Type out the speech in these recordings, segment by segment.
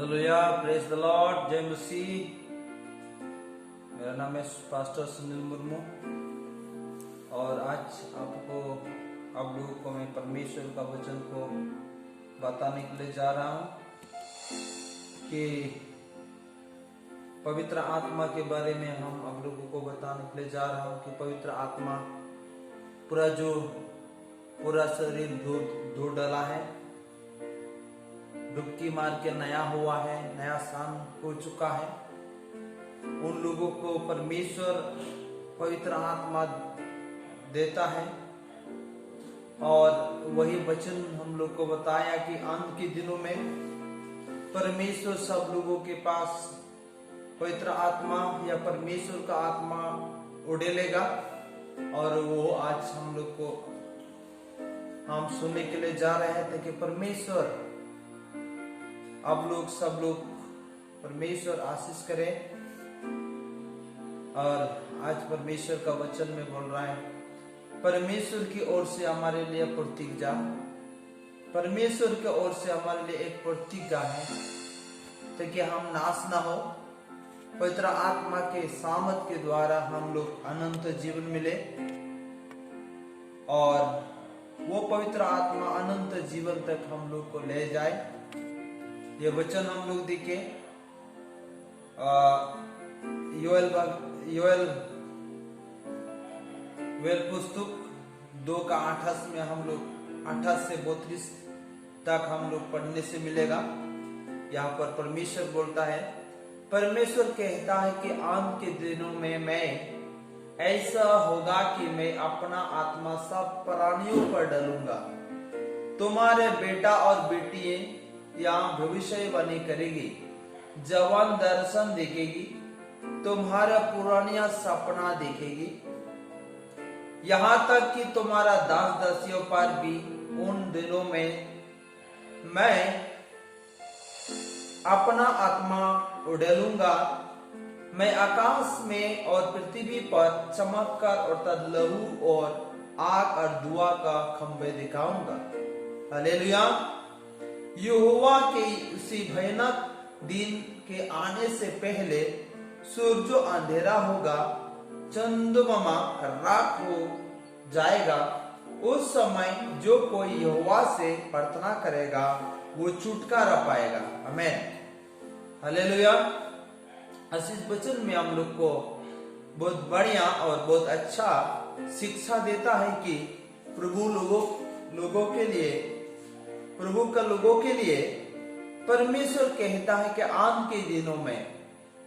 Hallelujah, praise the Lord, जय मसीह। मेरा नाम है पास्टर सुनील मुर्मू और आज आप लोगों को मैं परमेश्वर का वचन को बताने के लिए जा रहा हूँ कि पवित्र आत्मा के बारे में हम आप लोगों को बताने के लिए जा रहा हूँ कि पवित्र आत्मा पूरा शरीर धो डाला है, डुबकी मार के नया हुआ है, नया शान हो चुका है। उन लोगों को परमेश्वर पवित्र आत्मा देता है और वही वचन हम लोग को बताया कि अंत के दिनों में परमेश्वर सब लोगों के पास पवित्र आत्मा या परमेश्वर का आत्मा उड़ेलेगा और वो आज हम लोग को हम सुनने के लिए जा रहे थे कि परमेश्वर आप लोग सब लोग परमेश्वर आशीष करें। और आज परमेश्वर का वचन में बोल रहा है, परमेश्वर की ओर से हमारे लिए प्रतिज्ञा, परमेश्वर की ओर से हमारे लिए एक प्रतिज्ञा है ताकि हम नाश ना हो। पवित्र आत्मा के सामर्थ के द्वारा हम लोग अनंत जीवन मिले और वो पवित्र आत्मा अनंत जीवन तक हम लोग को ले जाए। ये वचन हम लोग देखे योएल पुस्तक 2:28 में हम लोग 28 से 32 तक हम लोग पढ़ने से मिलेगा। यहाँ पर परमेश्वर बोलता है, परमेश्वर कहता है कि अंत के दिनों में मैं ऐसा होगा कि मैं अपना आत्मा सब प्राणियों पर डालूंगा। तुम्हारे बेटा और बेटियां यहाँ भविष्यवाणी करेगी, जवान दर्शन देखेगी, तुम्हारा पुरानिया सपना देखेगी। यहाँ तक कि तुम्हारा दास दासियों पर भी उन दिनों में मैं अपना आत्मा उड़ेलूंगा। मैं आकाश में और पृथ्वी पर चमत्कार और लहू और आग और धुआं का खंभे दिखाऊंगा। हालेलुया। यहोवा के उसी भयानक दिन के आने से पहले सूरज अंधेरा होगा, चंद्रमा राख हो जाएगा। उस समय जो कोई यहोवा से प्रार्थना करेगा वो छुटकारा पाएगा। आमीन, हालेलुया। इस वचन में हम लोग को बहुत बढ़िया और बहुत अच्छा शिक्षा देता है कि प्रभु लोगों के लिए परमेश्वर कहता है कि आन के दिनों में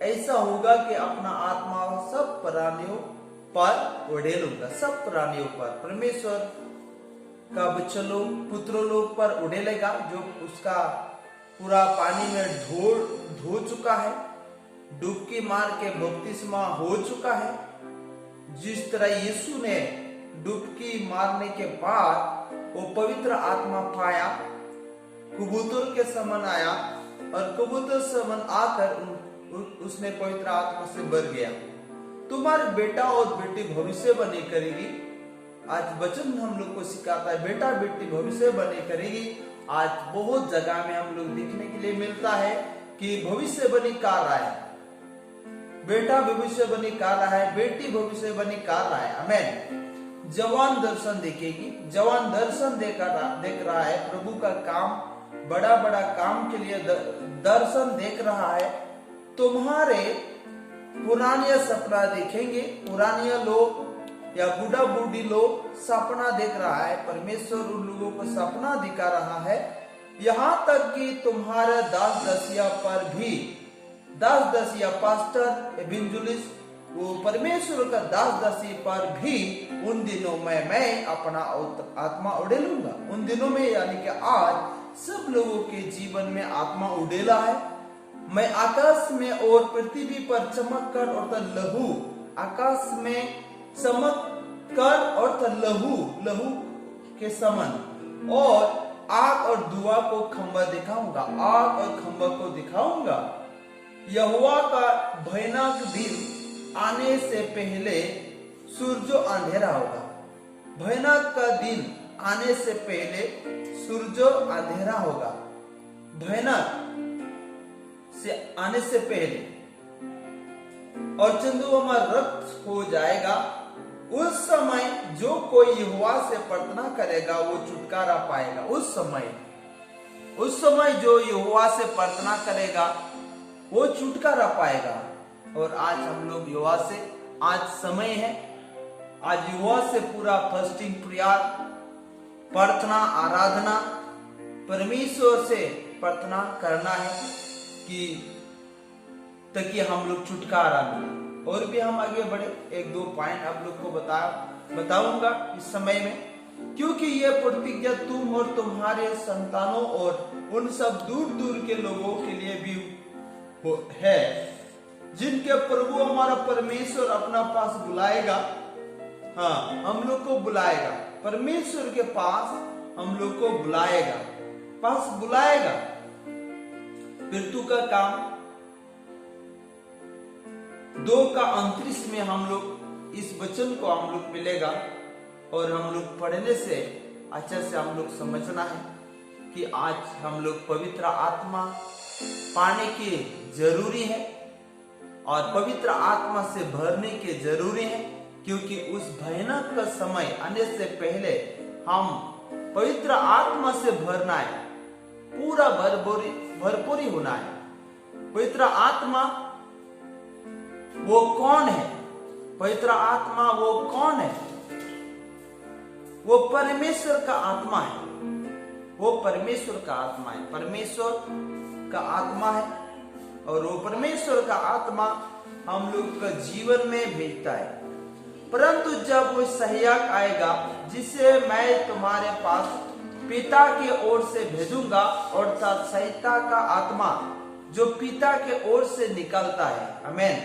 ऐसा होगा कि अपना आत्मा सब प्राणियों पर उड़ेलूंगा। सब प्राणियों पर परमेश्वर का बच्चा लोग, पुत्र लोग पर उड़ेलेगा जो उसका पूरा पानी में धो चुका है, डुबकी मार के बपतिस्मा हो चुका है। जिस तरह यीशु ने डुबकी मारने के बाद वो पवित्र आत्मा पाया, कबूतर के समान आया और कबूतर समान आकर उसने पवित्र आत्मा से भर गया। तुम्हारे बेटा और बेटी भविष्यवाणी करेगी। आज वचन हम लोग को सिखाता है बेटा बेटी भविष्यवाणी करेगी। आज बहुत जगह में हम लोग देखने के लिए मिलता है कि भविष्यवाणी कर रहा है, बेटा भविष्यवाणी कर रहा है, बेटी भविष्यवाणी कर रहा है। आमीन। जवान दर्शन देखेगी, जवान दर्शन देख रहा है, प्रभु का काम, बड़ा बड़ा काम के लिए दर्शन देख रहा है। तुम्हारे पुरानिया सपना देखेंगे, पुरानिया लोग या बूढ़ा बूढ़ी लोग सपना देख रहा है। परमेश्वर उन लोगों को सपना दिखा रहा है। यहाँ तक कि तुम्हारा दास दसिया पर भी, दास दसिया पास्टर एवेंजलिस्ट, वो परमेश्वर का दास दासी पर भी उन दिनों में मैं अपना आत्मा उड़ेलूंगा। उन दिनों में यानी कि आज सब लोगों के जीवन में आत्मा उड़ेला है। मैं आकाश में और पृथ्वी पर चमककर और लहू, आकाश में चमककर और लहू के समान और आग और धुआं को खंभा दिखाऊंगा, आग और खंभा को दिखाऊंगा। यहोवा का भयानक दिन आने से पहले सूरज अंधेरा होगा। भयानक का दिन आने से पहले सूरज अंधेरा होगा। भयानक आने से पहले और चंद्रमा रक्त हो जाएगा, उस समय जो कोई यहोवा से प्रार्थना करेगा वो छुटकारा पाएगा। उस समय जो यहोवा से प्रार्थना करेगा वो छुटकारा पाएगा। और आज हम लोग यहोवा से, आज समय है, आज यहोवा से पूरा फास्टिंग, प्रेयर, प्रार्थना, आराधना, परमेश्वर से प्रार्थना करना है कि ताकि हम लोग छुटकारा मिले। और भी हम आगे बढ़े, एक दो पॉइंट आप लोग को बताऊंगा इस समय में, क्योंकि ये प्रतिज्ञा तुम और तुम्हारे संतानों और उन सब दूर दूर के लोगों के लिए भी है जिनके प्रभु हमारा परमेश्वर अपना पास बुलाएगा। हाँ, हम लोग को बुलाएगा, परमेश्वर के पास हम लोग को बुलाएगा। पितृ का काम 2:29 में हम लोग इस वचन को हम लोग मिलेगा और हम लोग पढ़ने से अच्छे से हम लोग समझना है कि आज हम लोग पवित्र आत्मा पाने की जरूरी है और पवित्र आत्मा से भरने के जरूरी है, क्योंकि उस भयानक समय आने से पहले हम पवित्र आत्मा से भरना है, पूरा भरपूरी होना है। पवित्र आत्मा वो कौन है? पवित्र आत्मा वो कौन है? वो परमेश्वर का आत्मा है। वो परमेश्वर का आत्मा है, परमेश्वर का आत्मा है। और वो परमेश्वर का आत्मा हम लोग का जीवन में भेजता है। परंतु जब वो सहायक आएगा, जिसे मैं तुम्हारे पास पिता की ओर से भेजूंगा, अर्थात सहायता का आत्मा जो पिता के ओर से निकलता है, आमीन,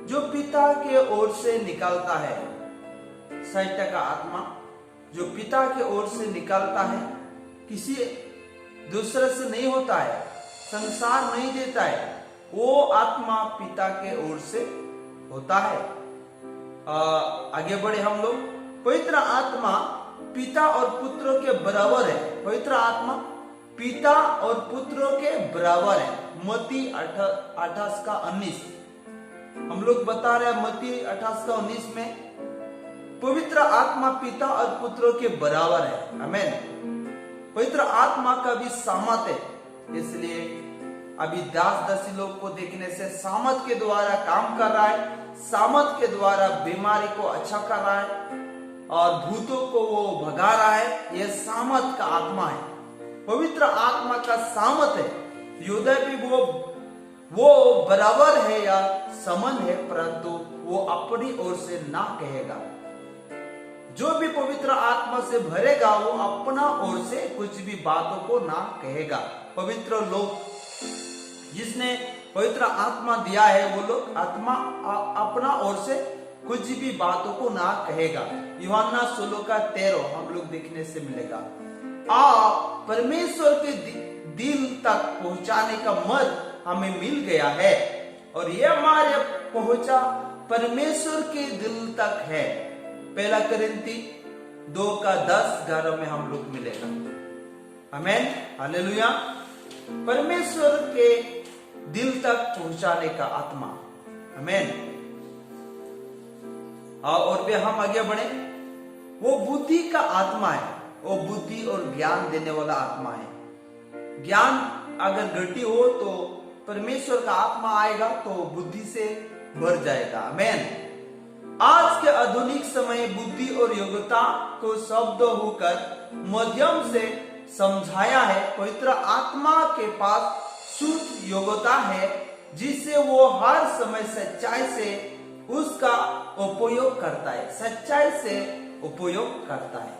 जो पिता के ओर से निकलता है, सहायता का आत्मा जो पिता के ओर से निकलता है, किसी दूसरे से नहीं होता है, संसार नहीं देता है, वो आत्मा पिता के ओर से होता है। आगे बढ़े हम लोग। पवित्र आत्मा पिता और पुत्रों के बराबर है। पवित्र आत्मा पिता और पुत्रों के बराबर है। मत्ती 28:19 हम लोग बता रहे हैं, मत्ती 28:19 में पवित्र आत्मा पिता और पुत्रों के बराबर है, आमीन। पवित्र आत्मा का भी सामर्थ है, इसलिए अभी दासी लोग को देखने से सामर्थ के द्वारा काम कर रहा है, सामर्थ के द्वारा बीमारी को अच्छा कर रहा है और भूतों को वो भगा रहा है। यह सामर्थ का आत्मा है, पवित्र आत्मा का सामर्थ है। योद्धा भी वो बराबर है या समान है, परंतु वो अपनी ओर से ना कहेगा। जो भी पवित्र आत्मा से भरेगा वो अपना ओर से कुछ भी बातों को ना कहेगा। पवित्र लोग जिसने पवित्र आत्मा दिया है, वो लोग आत्मा अपना ओर से कुछ भी बातों को ना कहेगा। यूहन्ना 16:13 हम लोग देखने से मिलेगा। आप परमेश्वर के दिल तक पहुंचाने का मर्द हमें मिल गया है और ये हमारे पहुंचा परमेश्वर के दिल तक है। 1 कोरिन्थी 2:10-11 में हम लोग मिलेगा, आमीन, हालेलुया। परमेश्वर के दिल तक पहुंचाने का आत्मा, आमीन। और भी हम आगे बढ़े। वो बुद्धि का आत्मा है, वो बुद्धि और ज्ञान देने वाला आत्मा है। ज्ञान अगर गलती हो तो परमेश्वर का आत्मा आएगा तो बुद्धि से भर जाएगा, आमीन। आज के आधुनिक समय बुद्धि और योग्यता को शब्द होकर माध्यम से समझाया है। पवित्र आत्मा के पास शुद्ध योग्यता है जिससे वो हर समय सच्चाई से उसका उपयोग करता है, सच्चाई से उपयोग करता है।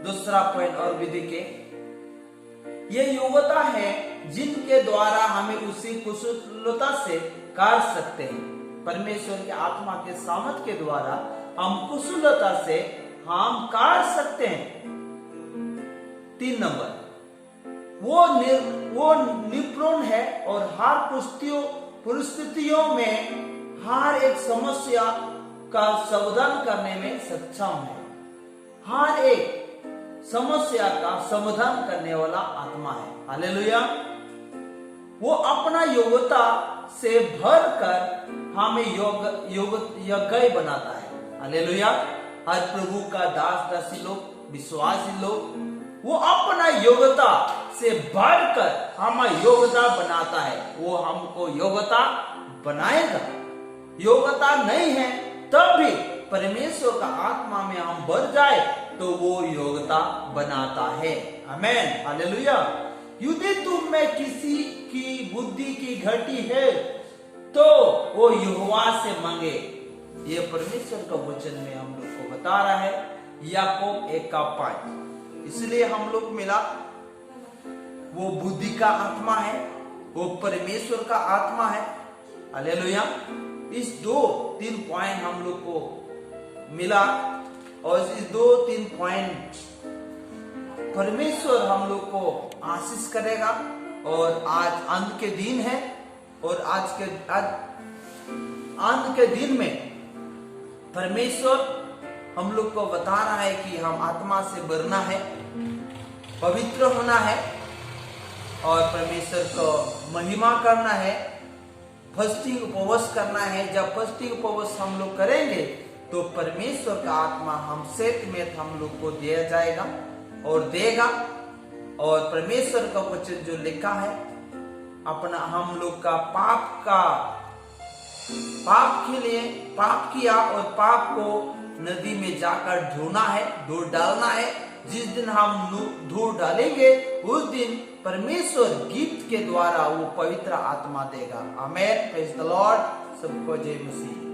दूसरा पॉइंट और भी देखें, ये योग्यता है जिनके द्वारा हमें उसी कुशलता से कर सकते हैं। परमेश्वर के आत्मा के सामर्थ के द्वारा हम कुशलता से हम कर सकते हैं। 3 नंबर, वो निपुण है और हर परिस्थितियों में हर एक समस्या का समाधान करने में सक्षम है। हर एक समस्या का समाधान करने वाला आत्मा है, हालेलुया। वो अपना योग्यता से भर कर हमें योग्य बनाता है। हालेलुया। हर प्रभु का दास दासी लोग, विश्वासी लोग, वो अपना योग्यता से बढ़कर हमें योग्यता बनाता है। वो हमको योग्यता बनाएगा। योग्यता नहीं है तब भी परमेश्वर का आत्मा में हम बढ़ जाए तो वो योग्यता बनाता है। आमेन। हालेलुया। यदि तुम में किसी की बुद्धि की घटी है तो वो यहोवा से मांगे। ये परमेश्वर का वचन में हम लोग को बता रहा है, याकूब 1:5। इसलिए हम लोग मिला, वो बुद्धि का आत्मा है, वो परमेश्वर का आत्मा है। हालेलुया। इस 2-3 पॉइंट हम लोग को मिला और इस 2-3 पॉइंट परमेश्वर हम लोग को आशीष करेगा। और आज अंत के दिन है और आज अंत के दिन में परमेश्वर हम लोग को बता रहा है कि हम आत्मा से बढ़ना है, पवित्र होना है और परमेश्वर को महिमा करना है, फस्टिंग उपवास करना है। जब फस्टिंग उपवास हम लोग करेंगे तो परमेश्वर का आत्मा हम समेत हम लोग को दिया जाएगा और देगा। और परमेश्वर का वचन जो लिखा है, अपना हम लोग का पाप के लिए पाप किया और पाप को नदी में जाकर धोना है, धो डालना है। जिस दिन हम धो डालेंगे उस दिन परमेश्वर गिफ्ट के द्वारा वो पवित्र आत्मा देगा। आमेन। Praise the lord. सबको जय मसीह।